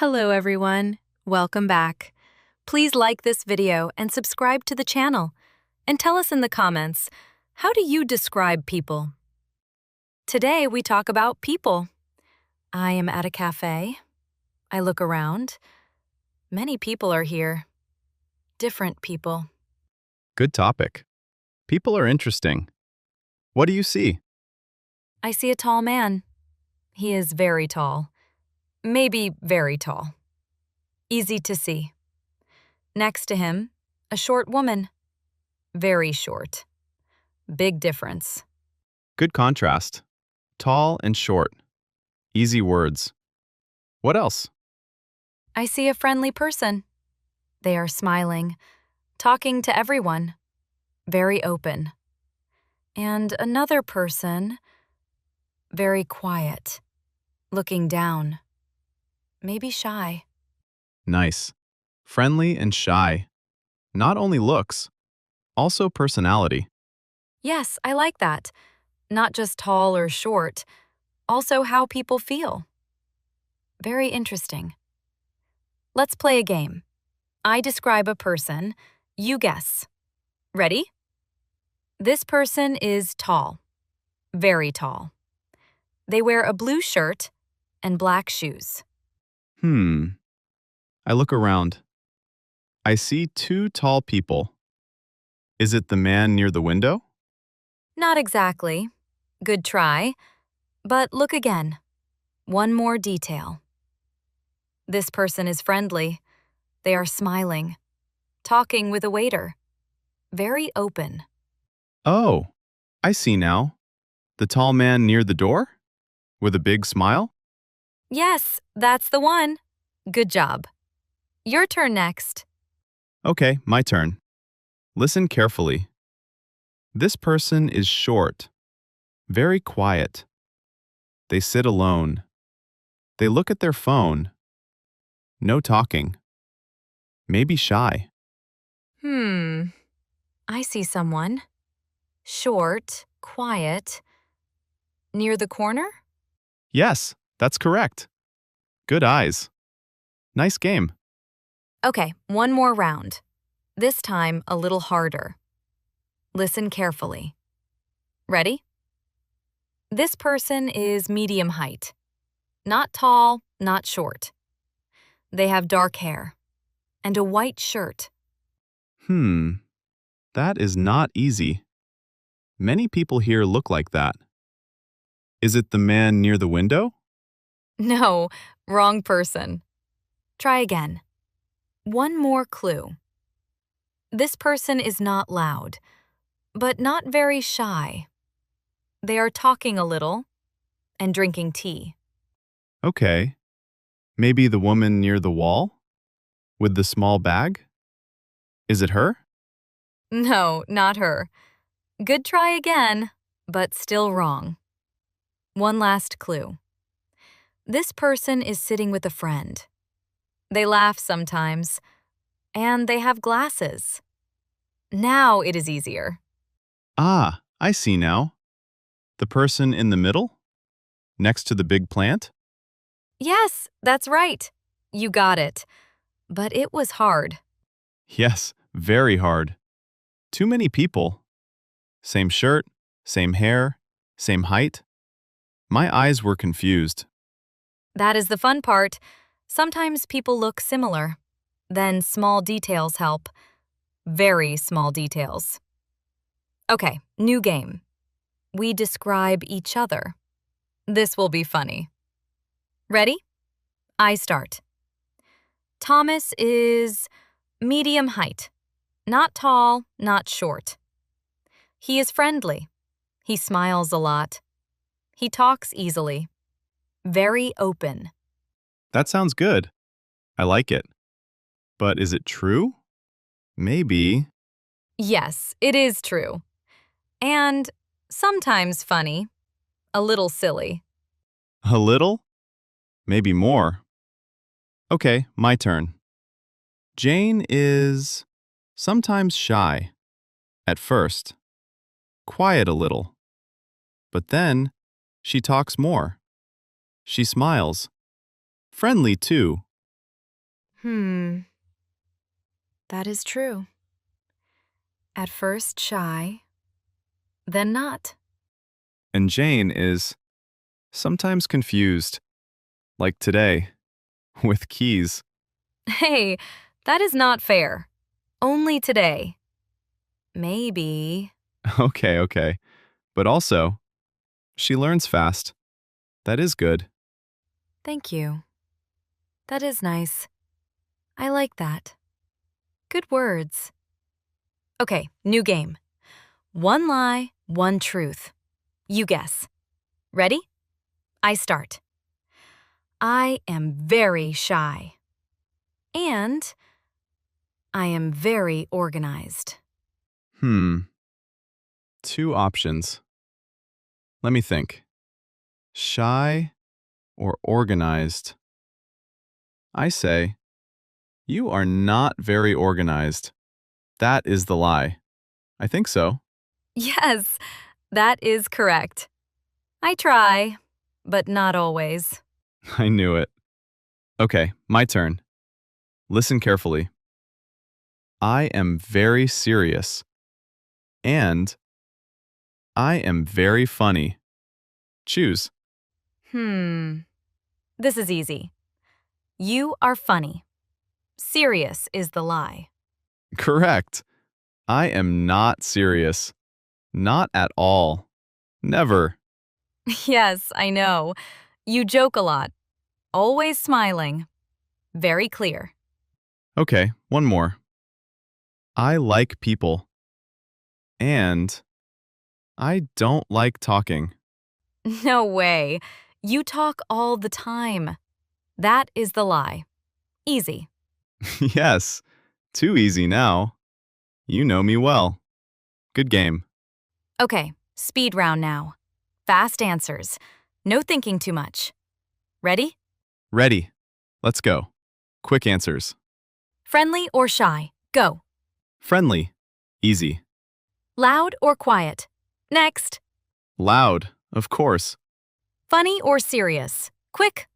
Hello everyone, welcome back. Please like this video and subscribe to the channel. And tell us in the comments, how do you describe people? Today we talk about people. I am at a cafe. I look around. Many people are here. Different people. Good topic. People are interesting. What do you see? I see a tall man. He is very tall. Maybe very tall. Easy to see. Next to him, a short woman. Very short. Big difference. Good contrast. Tall and short. Easy words. What else? I see a friendly person. They are smiling, talking to everyone. Very open. And another person, very quiet, looking down. Maybe shy. Nice. Friendly and shy. Not only looks, also personality. Yes, I like that. Not just tall or short, also how people feel. Very interesting. Let's play a game. I describe a person, you guess. Ready? This person is tall. Very tall. They wear a blue shirt and black shoes. I look around. I see two tall people. Is it the man near the window? Not exactly. Good try. But look again. One more detail. This person is friendly. They are smiling, talking with a waiter. Very open. Oh, I see now. The tall man near the door? With a big smile? Yes, that's the one. Good job. Your turn next. Okay, my turn. Listen carefully. This person is short, very quiet. They sit alone. They look at their phone. No talking. Maybe shy. I see someone. Short, quiet. Near the corner? Yes, that's correct. Good eyes. Nice game. Okay, one more round. This time a little harder. Listen carefully. Ready? This person is medium height. Not tall, not short. They have dark hair and a white shirt. That is not easy. Many people here look like that. Is it the man near the window? No, wrong person. Try again. One more clue. This person is not loud, but not very shy. They are talking a little and drinking tea. Okay. Maybe the woman near the wall? With the small bag? Is it her? No, not her. Good try again, but still wrong. One last clue. This person is sitting with a friend. They laugh sometimes, and they have glasses. Now it is easier. Ah, I see now. The person in the middle? Next to the big plant? Yes, that's right. You got it. But it was hard. Yes, very hard. Too many people. Same shirt, same hair, same height. My eyes were confused. That is the fun part. Sometimes people look similar. Then small details help. Very small details. Okay, new game. We describe each other. This will be funny. Ready? I start. Thomas is medium height. Not tall, not short. He is friendly. He smiles a lot. He talks easily. Very open. That sounds good. I like it. But is it true? Maybe. Yes, it is true. And sometimes funny. A little silly. A little? Maybe more. Okay, my turn. Jane is sometimes shy. At first. Quiet a little. But then, she talks more. She smiles. Friendly, too. Hmm, that is true. At first shy, then not. And Jane is sometimes confused, like today, with keys. Hey, that is not fair. Only today. Maybe. Okay. But also, she learns fast. That is good. Thank you. That is nice. I like that. Good words. Okay, new game. One lie, one truth. You guess. Ready? I start. I am very shy. And I am very organized. Hmm, two options. Let me think. Shy or organized? I say, you are not very organized. That is the lie. I think so. Yes, that is correct. I try, but not always. I knew it. Okay, my turn. Listen carefully. I am very serious. And I am very funny. Choose. Hmm, this is easy. You are funny. Serious is the lie. Correct. I am not serious. Not at all. Never. Yes, I know. You joke a lot. Always smiling. Very clear. Okay, one more. I like people. And I don't like talking. No way. You talk all the time. That is the lie. Easy. Yes, too easy now. You know me well. Good game. Okay, speed round now. Fast answers. No thinking too much. Ready? Ready. Let's go. Quick answers. Friendly or shy? Go. Friendly. Easy. Loud or quiet? Next. Loud. Of course. Funny or serious? Quick.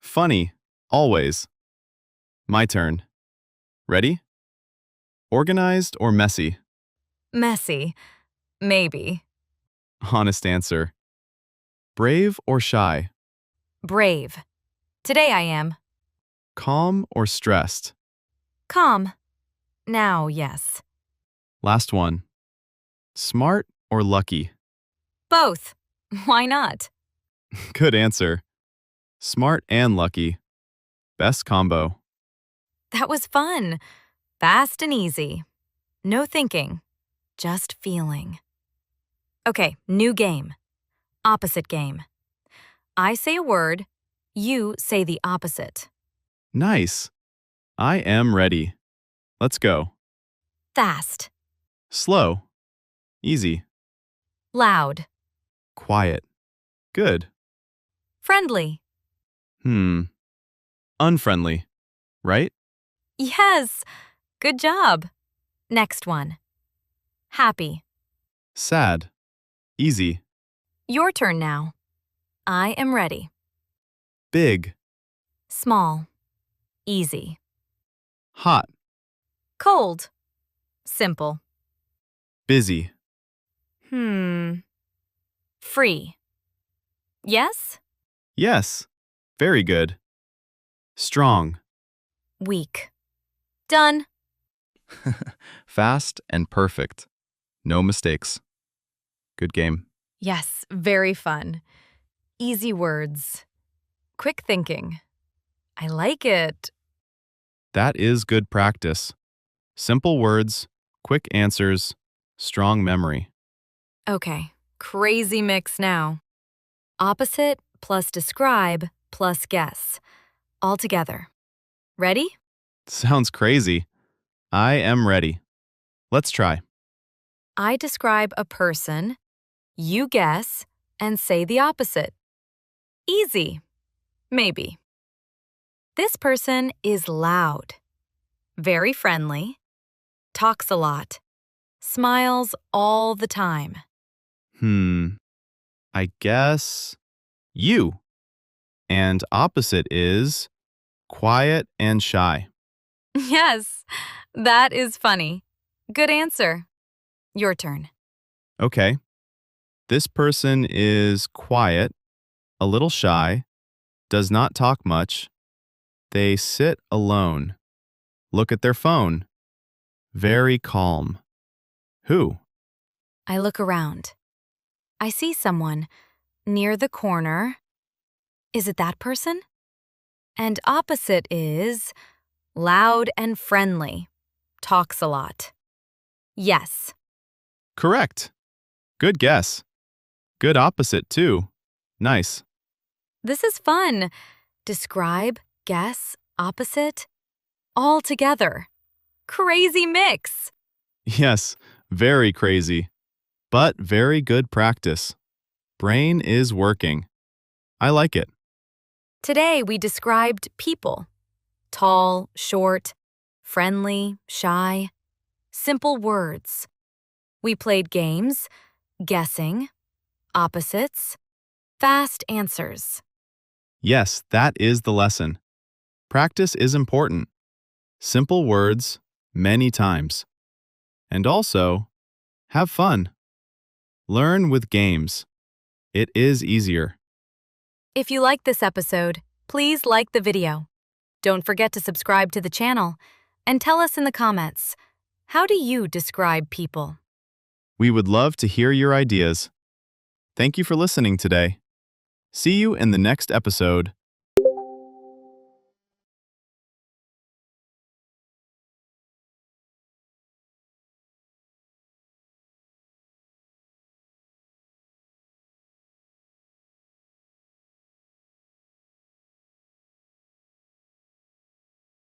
Funny. Always. My turn. Ready? Organized or messy? Messy. Maybe. Honest answer. Brave or shy? Brave. Today I am. Calm or stressed? Calm. Now, yes. Last one. Smart or lucky? Both. Why not? Good answer. Smart and lucky. Best combo. That was fun. Fast and easy. No thinking. Just feeling. Okay, new game. Opposite game. I say a word, you say the opposite. Nice. I am ready. Let's go. Fast. Slow. Easy. Loud. Quiet. Good. Friendly. Hmm. Unfriendly. Right? Yes. Good job. Next one. Happy. Sad. Easy. Your turn now. I am ready. Big. Small. Easy. Hot. Cold. Simple. Busy. Free. Yes? Yes. Very good. Strong. Weak. Done. Fast and perfect. No mistakes. Good game. Yes, very fun. Easy words. Quick thinking. I like it. That is good practice. Simple words, quick answers, strong memory. Okay, crazy mix now. Opposite plus describe plus guess. All together. Ready? Sounds crazy. I am ready. Let's try. I describe a person, you guess, and say the opposite. Easy. Maybe. This person is loud, very friendly, talks a lot, smiles all the time. Hmm. I guess you. And opposite is quiet and shy. Yes, that is funny. Good answer. Your turn. Okay. This person is quiet, a little shy, does not talk much. They sit alone. Look at their phone. Very calm. Who? I look around. I see someone near the corner. Is it that person? And opposite is loud and friendly. Talks a lot. Yes. Correct. Good guess. Good opposite, too. Nice. This is fun. Describe, guess, opposite, all together. Crazy mix. Yes, very crazy. But very good practice. Brain is working. I like it. Today we described people. Tall, short, friendly, shy. Simple words. We played games, guessing, opposites, fast answers. Yes, that is the lesson. Practice is important. Simple words, many times. And also, have fun. Learn with games. It is easier. If you like this episode, please like the video. Don't forget to subscribe to the channel and tell us in the comments, how do you describe people? We would love to hear your ideas. Thank you for listening today. See you in the next episode.